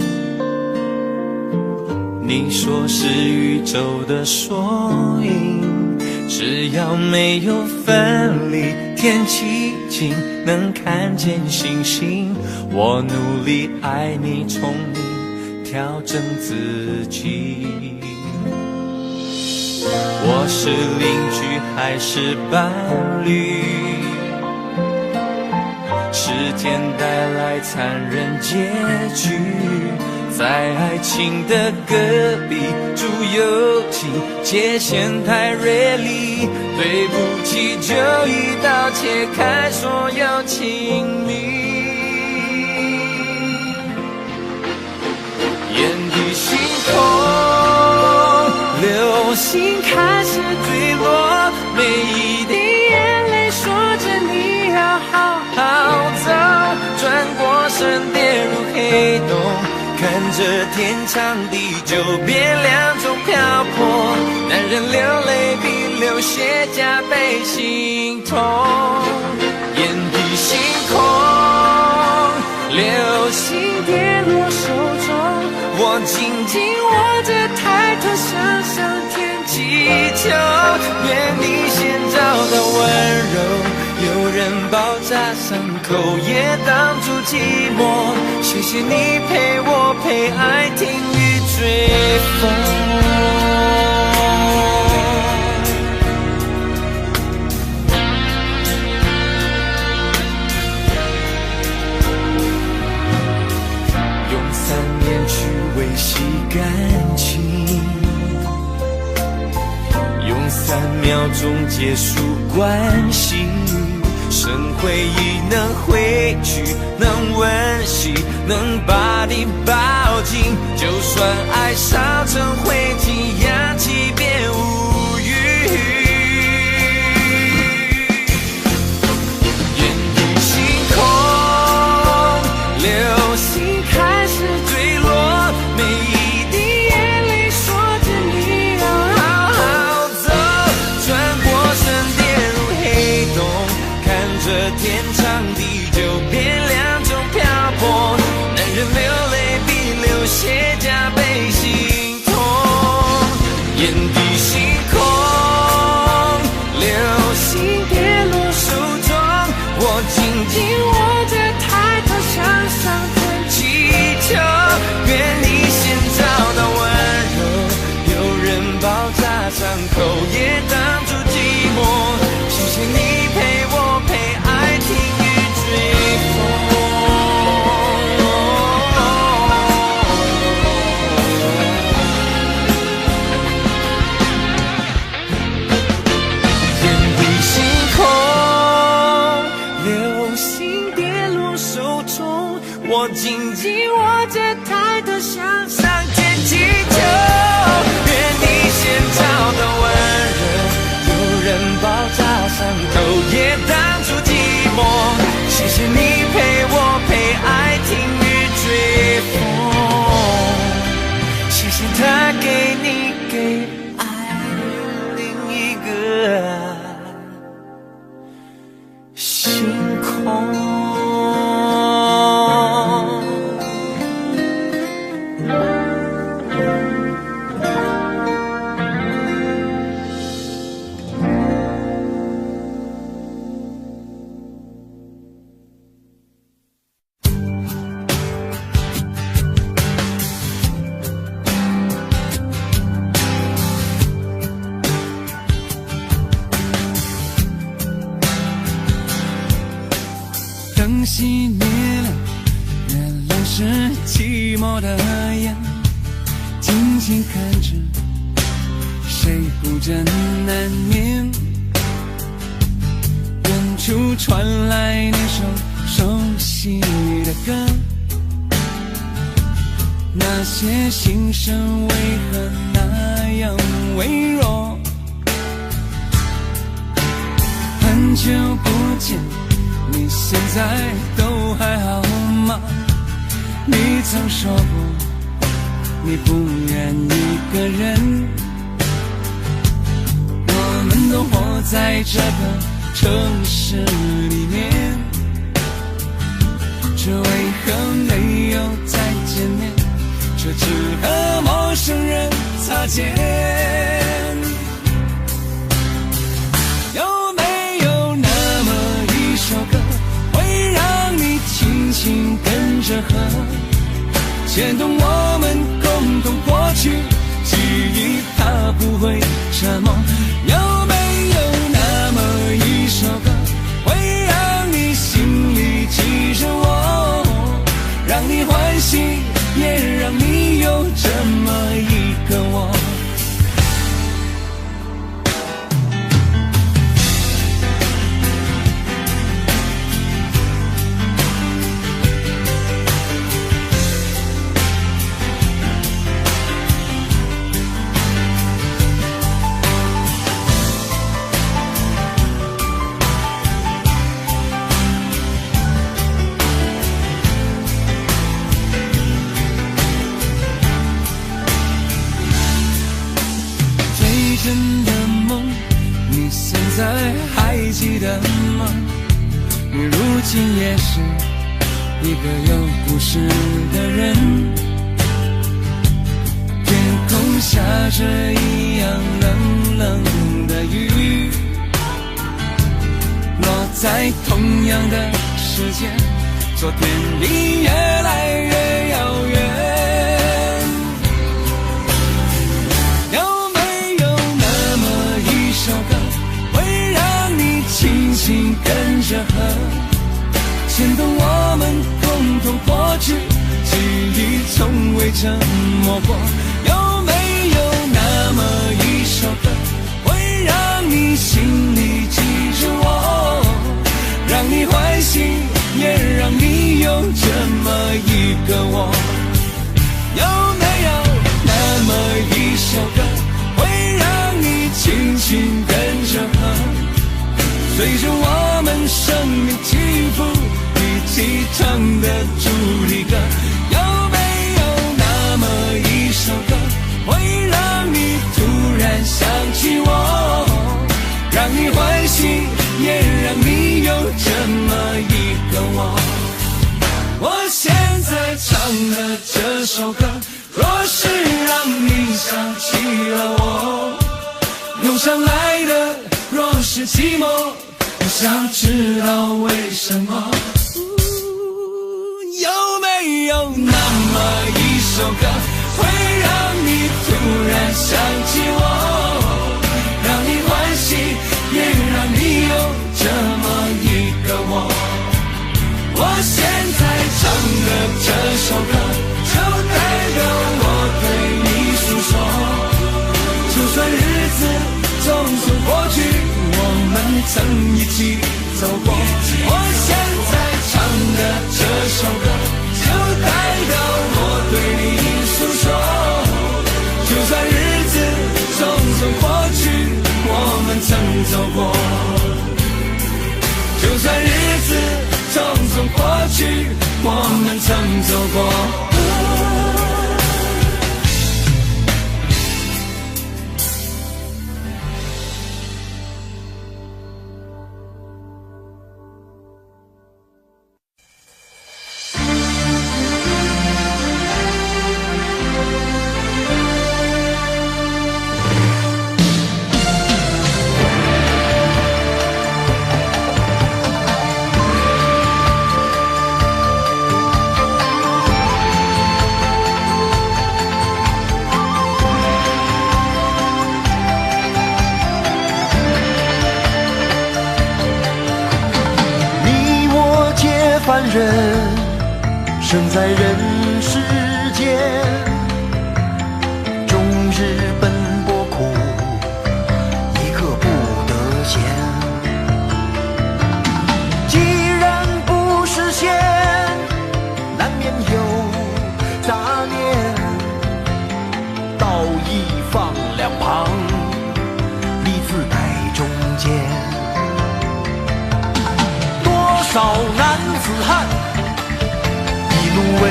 你说是宇宙的缩影，只要没有分离，天气晴能看见星星。我努力爱你，宠你，调整自己。我是邻居还是伴侣？时间带来残忍结局，在爱情的隔壁住友情，界限太锐利，对不起就一刀切开所有亲密。眼底星空，流星开始坠落，每一滴眼泪说着你要好好走，转过身跌入黑洞，看着天长地久变两种漂泊，男人流泪比流血加倍心痛。眼底星空，流星跌落手中，我紧紧握着抬头向上天祈求，愿你先找到温柔，有人包扎伤口也挡住寂寞，谢谢你陪我陪爱听雨追风。用3年去维系感情，用3秒钟结束关系，剩回忆能回去，能温习，能把你抱紧，就算爱烧成灰烬，氧气变无语。眼紧紧握着抬头向上天祈求，愿你先找到温热，有人包扎伤口，也挡住寂寞。谢谢你陪我陪爱听雨追风，谢谢他给你给爱另一个星空。灯熄灭了，原来是寂寞的眼，静静看着谁孤枕难眠。远处传来那首熟悉的歌，那些心声为何那样微弱？很久不见，你现在都还好吗？你曾说过你不愿一个人，我们都活在这个城市里面，这为何没有再见面，却只和陌生人擦肩？有没有那么一首歌，会让你轻轻跟着和，牵动我们共同过去，记忆它不会沉默。有没有那么一首歌，会让你心里记着我，让你欢喜，也让你有这么一个我。真的梦，你现在还记得吗？你如今也是一个有故事的人，天空下着一样冷冷的雨，落在同样的时间，昨天离越来越遥远。轻轻跟着和，牵动我们共同过去，记忆从未沉默过。有没有那么一首歌，会让你心里记着我，让你欢喜，也让你有这么一个我？有没有那么一首歌，会让你轻轻跟着和，随着我们生命起伏一起唱的主题歌？有没有那么一首歌，会让你突然想起我，让你欢喜，也让你有这么一个我？我现在唱的这首歌，若是让你想起了我，涌上来的若是寂寞，我想知道为什么。有没有那么一首歌，会让你突然想起我，让你欢喜，也让你有这么一个我？我现在唱的这首歌，就代表我对你诉说，就算日子匆匆过去，我们曾一起走过。我现在唱的这首歌，就走过，就算日子匆匆过去，我们曾走过。凡人生在人世间，终日奔波苦，一刻不得闲。既然不实现，难免有杂念，道义放两旁，利字摆中间。多少男子汉，一怒为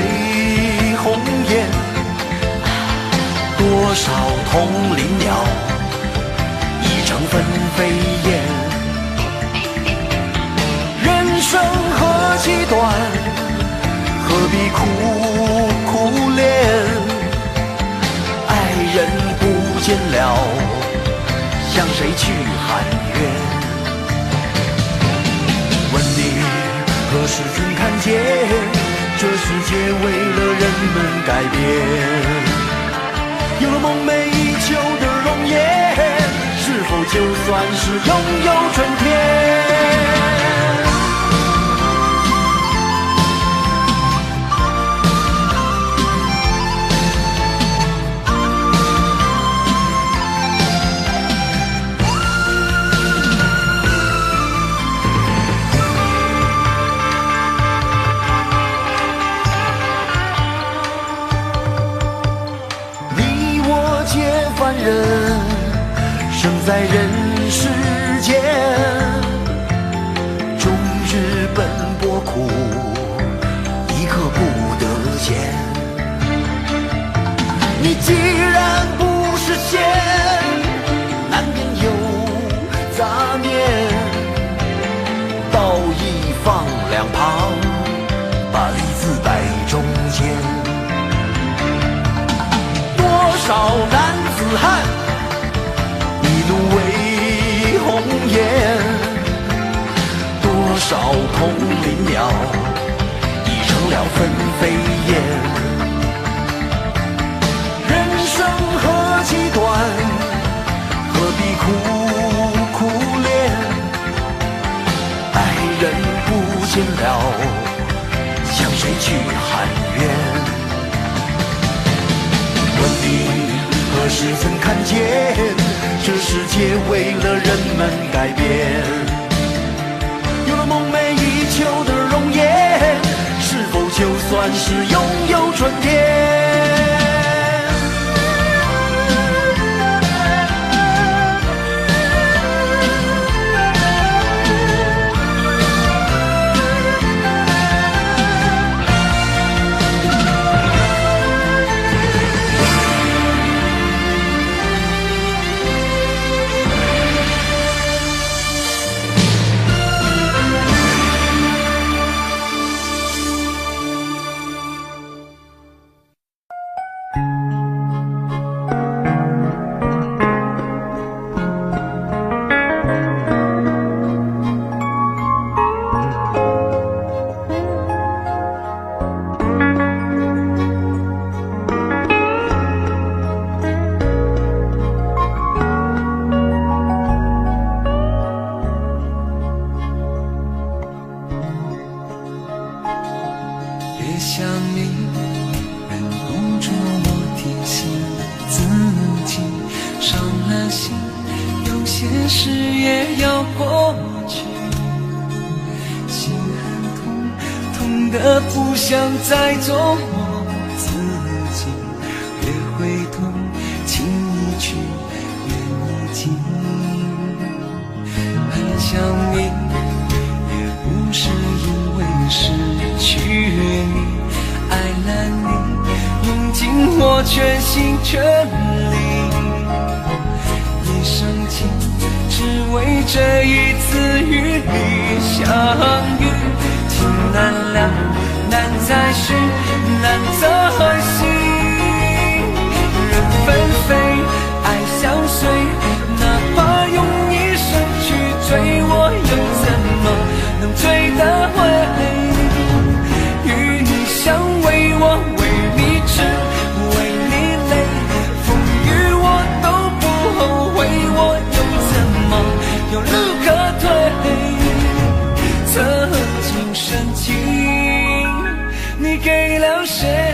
红颜，多少同林鸟，一成分飞燕。人生何其短，何必苦苦恋？爱人不见了，向谁去喊冤？问你何时曾看见，这世界为了人们改变？有了梦寐以求的容颜，是否就算是拥有春天？凡人生在人世间，终日奔波苦，一刻不得闲。你既然不实现，难免有杂念，道义放两旁，把利字摆中间。多少男子汉，一怒为红颜，多少同林鸟，已成了分飞燕。人生何其短，何必苦苦恋？爱人不见了，向谁去喊冤？问你何时曾看见，这世界为了人们改变？有了梦寐以求的容颜，是否就算是拥有春天？再做我自己，别回头，情一去缘已尽。心全力，一生情只为这一次与你相遇。情难了，难再续，难再续。人纷飞，爱相随，哪怕用一生去追，我又怎么能追得回？与你相偎，我为你痴，为你累，风雨我都不后悔，我又怎么有路可退？曾经深情，你给了谁？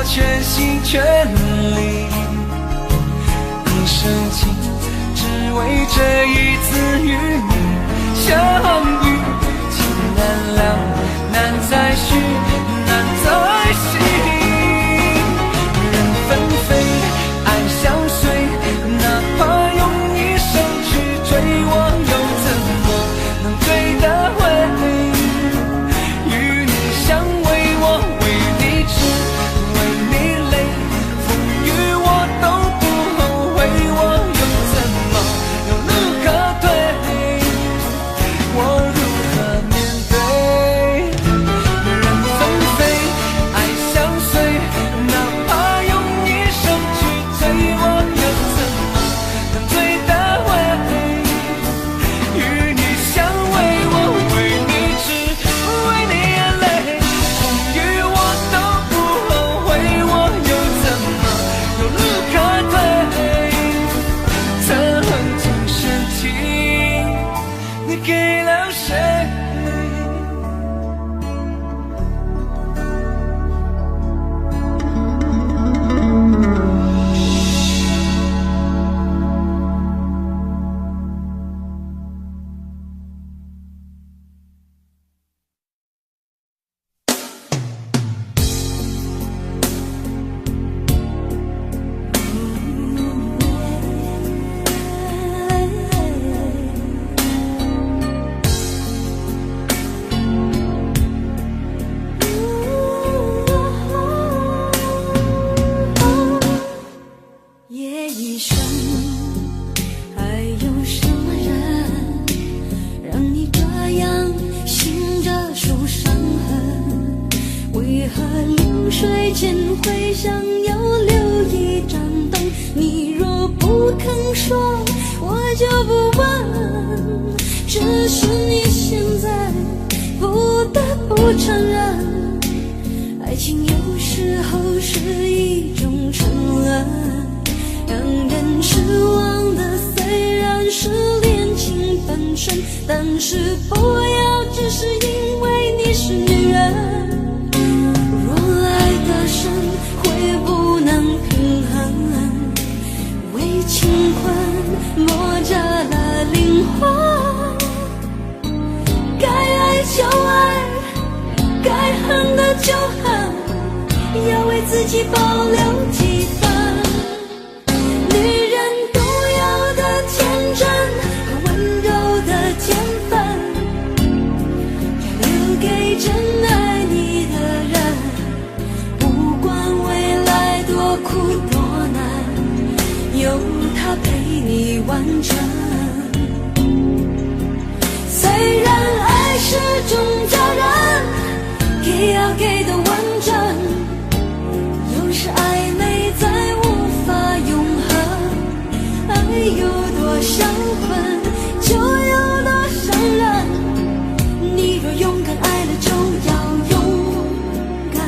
全心全力，一生情只为这一次与你相遇。情难了，难再续，难再续。人纷飞，爱相随，哪怕用一生去追，我又怎么能追得回？与你相偎，我为你痴，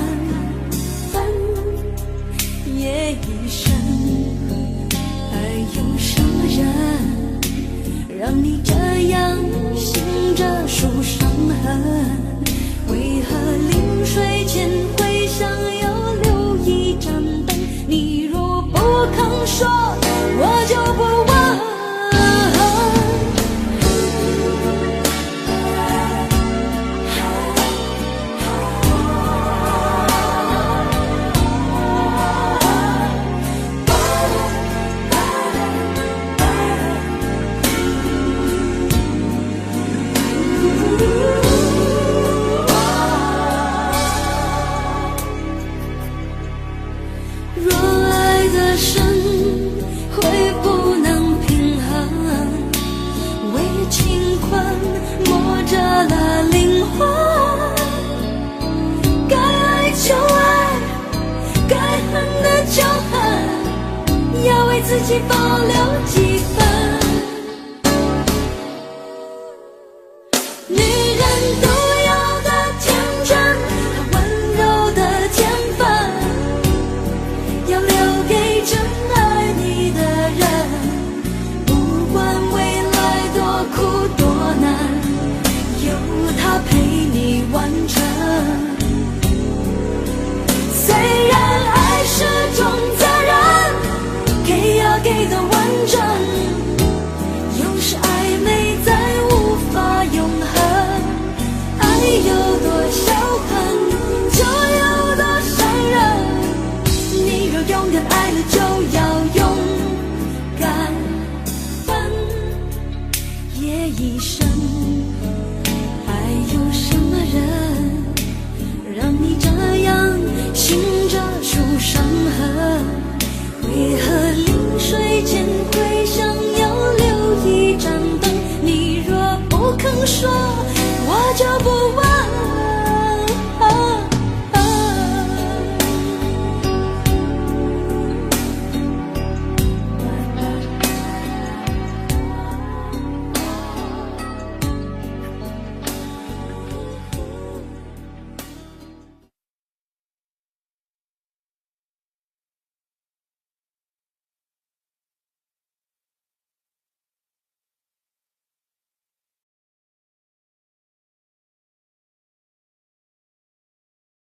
夜已深，还有什么人为何